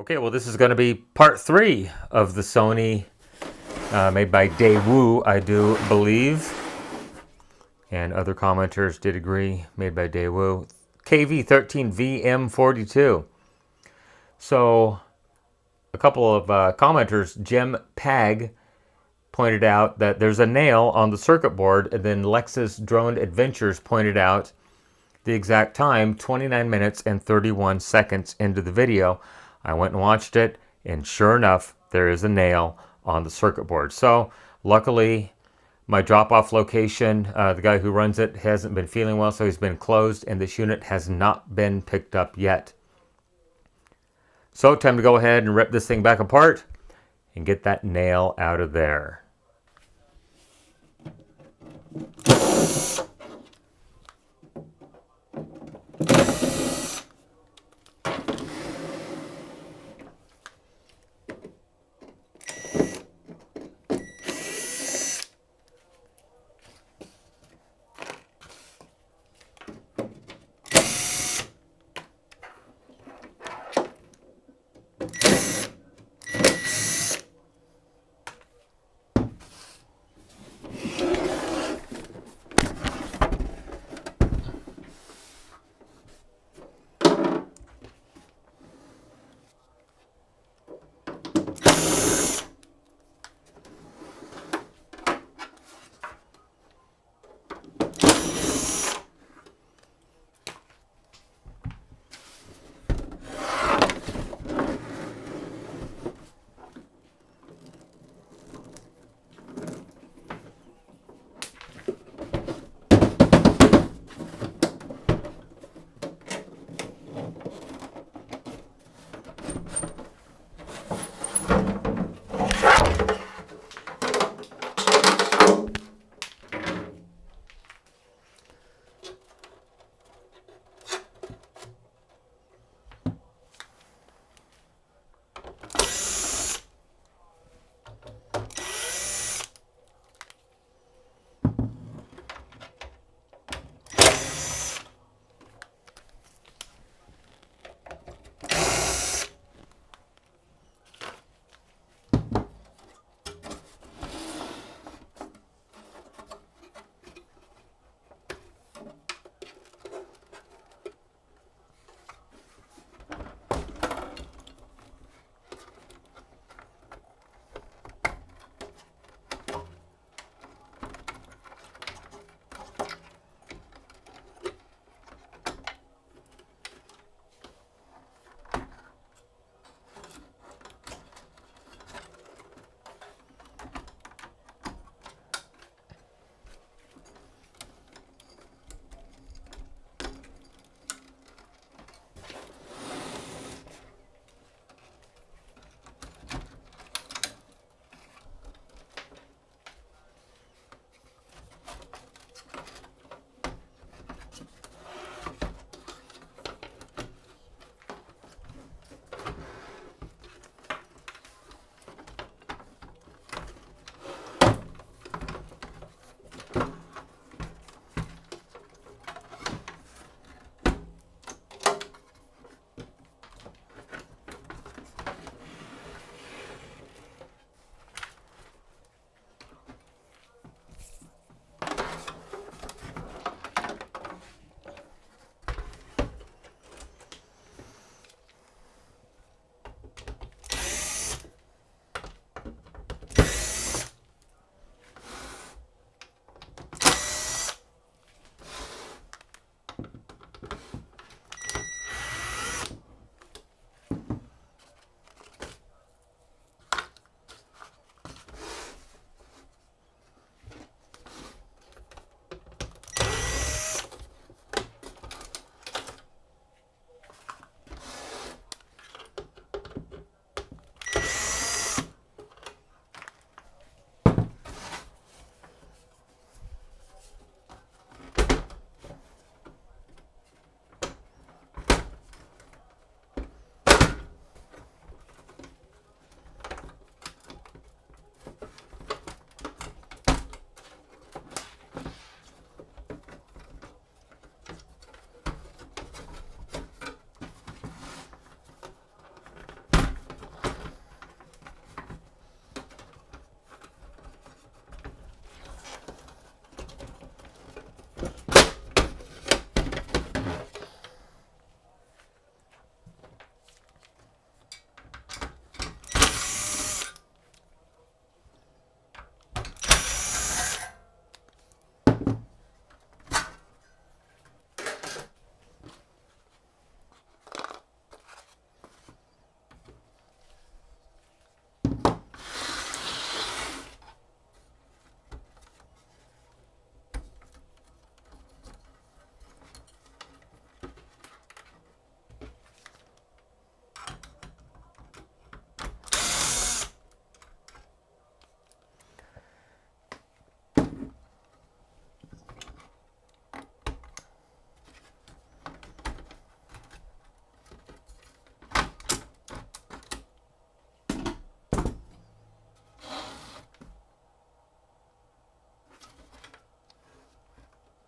Okay, well, this is going to be part 3 of the Sony, made by Daewoo, I do believe, and other commenters did agree, made by Daewoo, KV-13VM42. So, a couple of commenters, Jim Pag, pointed out that there's a nail on the circuit board, and then Lexus Drone Adventures pointed out the exact time, 29 minutes and 31 seconds into the video. I went and watched it, and sure enough, there is a nail on the circuit board. So luckily, my drop-off location, the guy who runs it hasn't been feeling well, so he's been closed, and this unit has not been picked up yet. So time to go ahead and rip this thing back apart and get that nail out of there.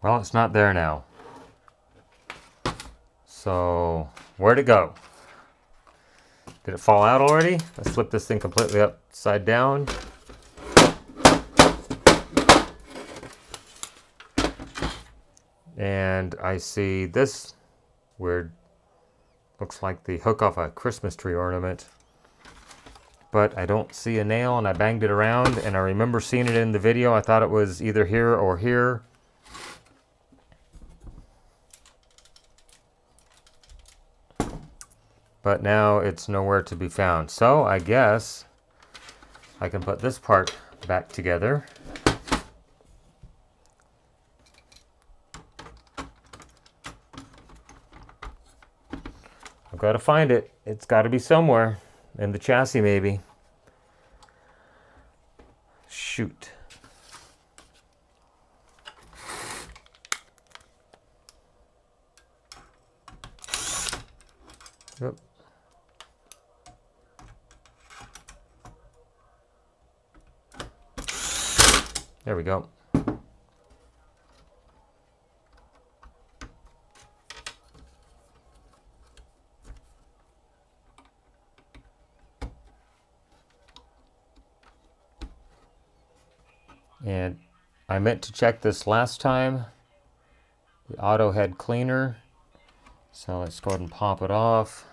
Well, it's not there now. So, where'd it go? Did it fall out already? Let's flip this thing completely upside down. And I see this weird, looks like the hook off a Christmas tree ornament. But I don't see a nail, and I banged it around, and I remember seeing it in the video. I thought it was either here or here. But now it's nowhere to be found. So I guess I can put this part back together. I've got to find it. It's got to be somewhere in the chassis, maybe. Shoot. Yep. There we go. And I meant to check this last time, the auto head cleaner. So let's go ahead and pop it off.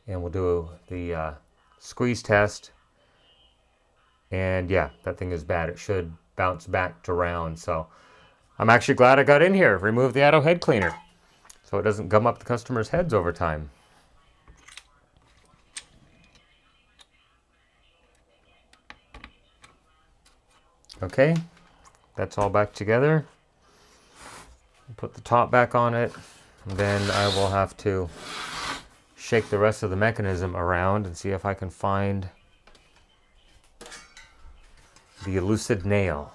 And we'll do the squeeze test. And yeah, that thing is bad. It should bounce back to round. So I'm actually glad I got in here. Remove the auto head cleaner so it doesn't gum up the customer's heads over time. Okay, that's all back together. Put the top back on it. And then I will have to shake the rest of the mechanism around and see if I can find the elusive nail.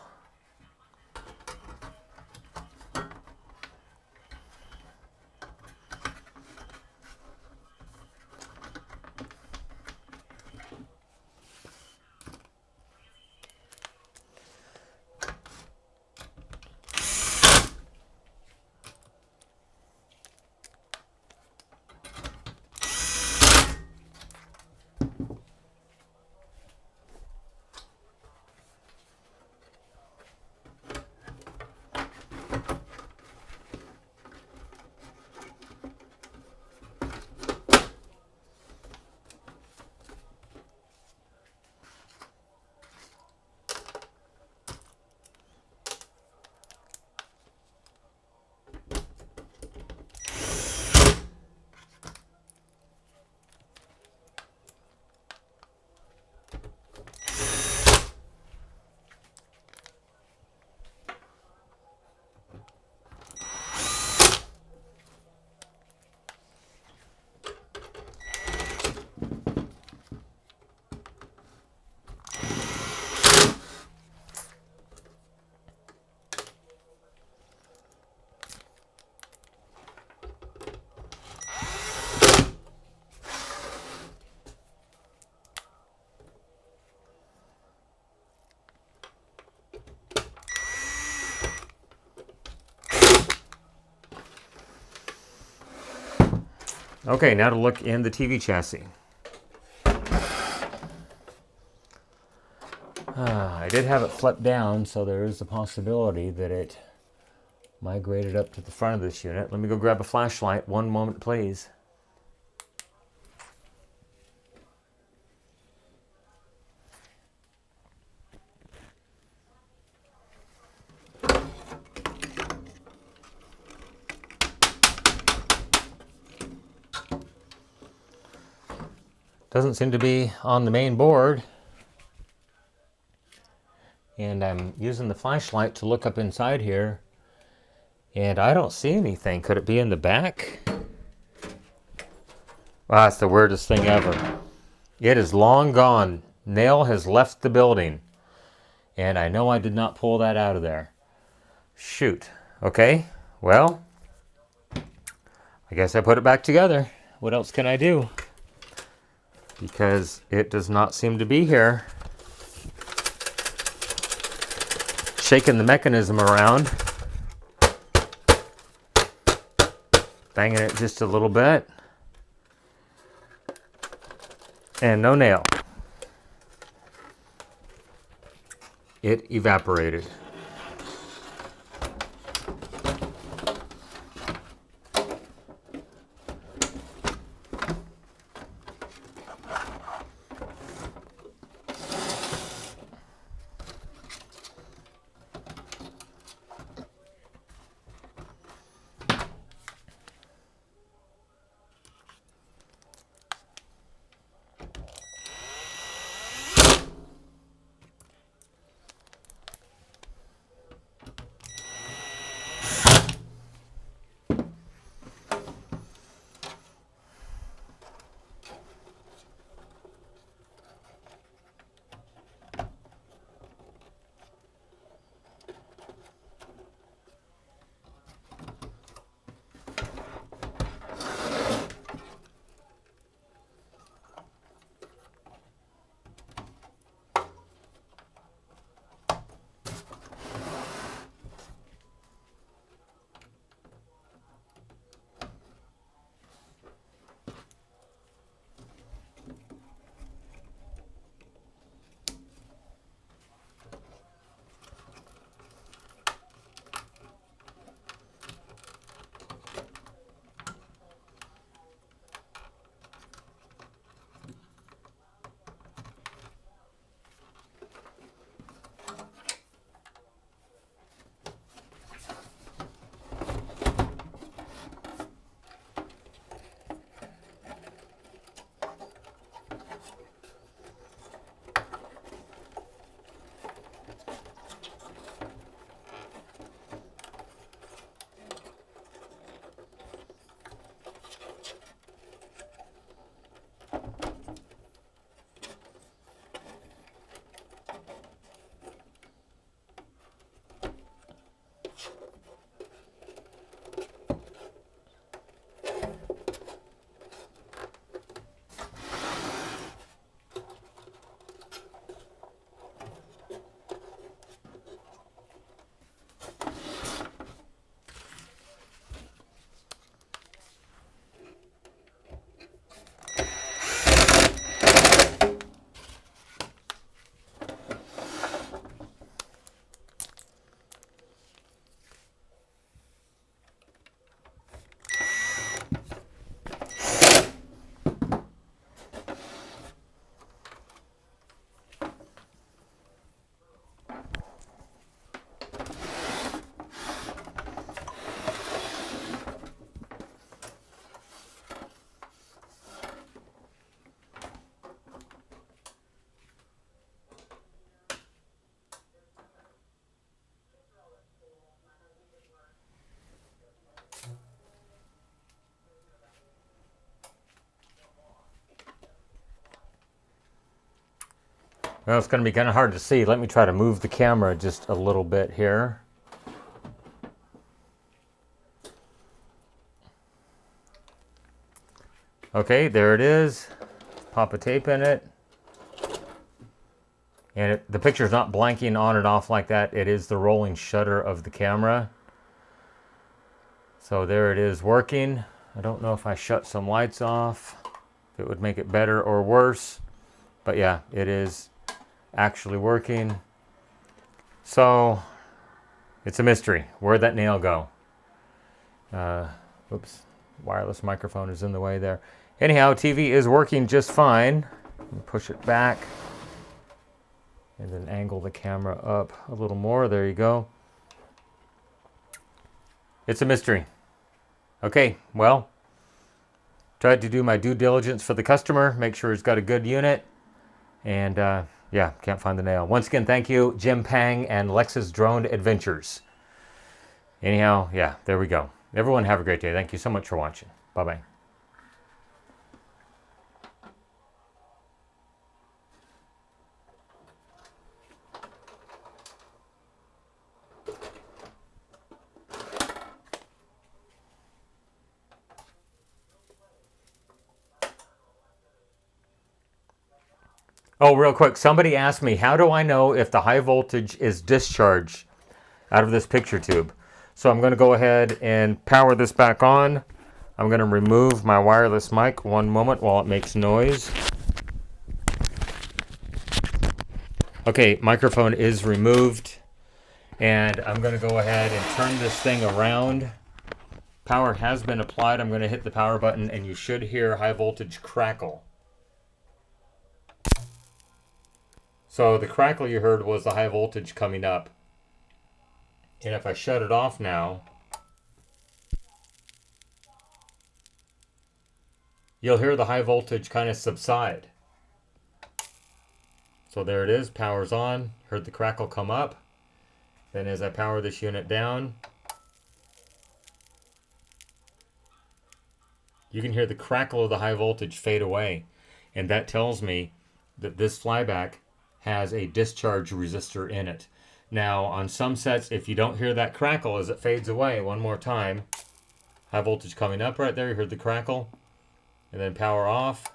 Okay, now to look in the TV chassis. I did have it flipped down, so there is a possibility that it migrated up to the front of this unit. Let me go grab a flashlight. One moment, please. Doesn't seem to be on the main board. And I'm using the flashlight to look up inside here. And I don't see anything. Could it be in the back? Wow, that's the weirdest thing ever. It is long gone. Nail has left the building. And I know I did not pull that out of there. Shoot. Okay, well, I guess I put it back together. What else can I do? Because it does not seem to be here. Shaking the mechanism around. banging it just a little bit. And no nail. It evaporated. Well, it's going to be kind of hard to see. Let me try to move the camera just a little bit here. Okay, there it is. Pop a tape in it. And the picture's not blanking on and off like that. It is the rolling shutter of the camera. So there it is working. I don't know if I shut some lights off, if it would make it better or worse. But yeah, it is actually working. So it's a mystery. Where'd that nail go? Oops, wireless microphone is in the way there. Anyhow, TV is working just fine. Push it back and then angle the camera up a little more. There you go. It's a mystery. Okay, well, tried to do my due diligence for the customer, make sure he's got a good unit, and yeah, can't find the nail. Once again, thank you, Jim Pang and Lex's Drone Adventures. Anyhow, yeah, there we go. Everyone have a great day. Thank you so much for watching. Bye-bye. Oh, real quick, somebody asked me, how do I know if the high voltage is discharged out of this picture tube? So I'm going to go ahead and power this back on. I'm going to remove my wireless mic one moment while it makes noise. Okay, microphone is removed, and I'm going to go ahead and turn this thing around. Power has been applied. I'm going to hit the power button, and you should hear high voltage crackle. So the crackle you heard was the high voltage coming up. And if I shut it off now, you'll hear the high voltage kind of subside. So there it is, power's on, heard the crackle come up. Then as I power this unit down, you can hear the crackle of the high voltage fade away. And that tells me that this flyback has a discharge resistor in it. Now on some sets, if you don't hear that crackle as it fades away, one more time, high voltage coming up right there, you heard the crackle, and then power off.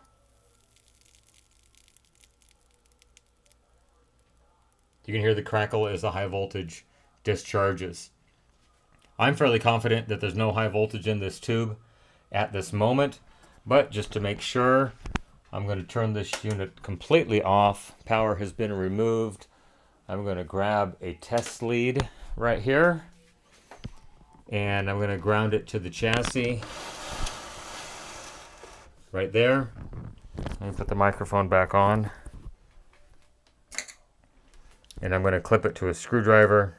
You can hear the crackle as the high voltage discharges. I'm fairly confident that there's no high voltage in this tube at this moment, but just to make sure, I'm going to turn this unit completely off. Power has been removed. I'm going to grab a test lead right here, and I'm going to ground it to the chassis right there. Let me put the microphone back on. And I'm going to clip it to a screwdriver,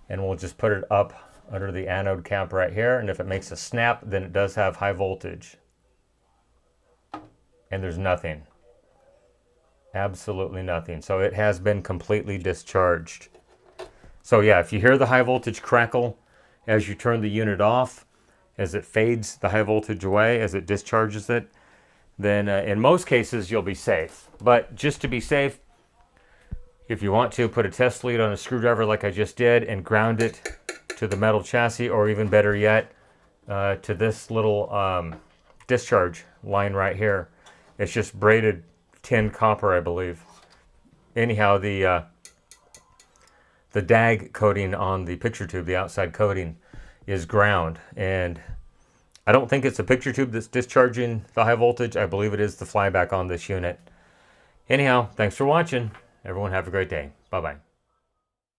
and we'll just put it up under the anode cap right here. And if it makes a snap, then it does have high voltage. And there's nothing. Absolutely nothing. So it has been completely discharged. So yeah, if you hear the high voltage crackle as you turn the unit off, as it fades the high voltage away, as it discharges it, then in most cases you'll be safe. But just to be safe, if you want to, put a test lead on a screwdriver like I just did and ground it to the metal chassis, or even better yet, to this little discharge line right here. It's just braided tin copper, I believe. Anyhow, the DAG coating on the picture tube, the outside coating, is ground. And I don't think it's a picture tube that's discharging the high voltage. I believe it is the flyback on this unit. Anyhow, thanks for watching. Everyone have a great day. Bye-bye.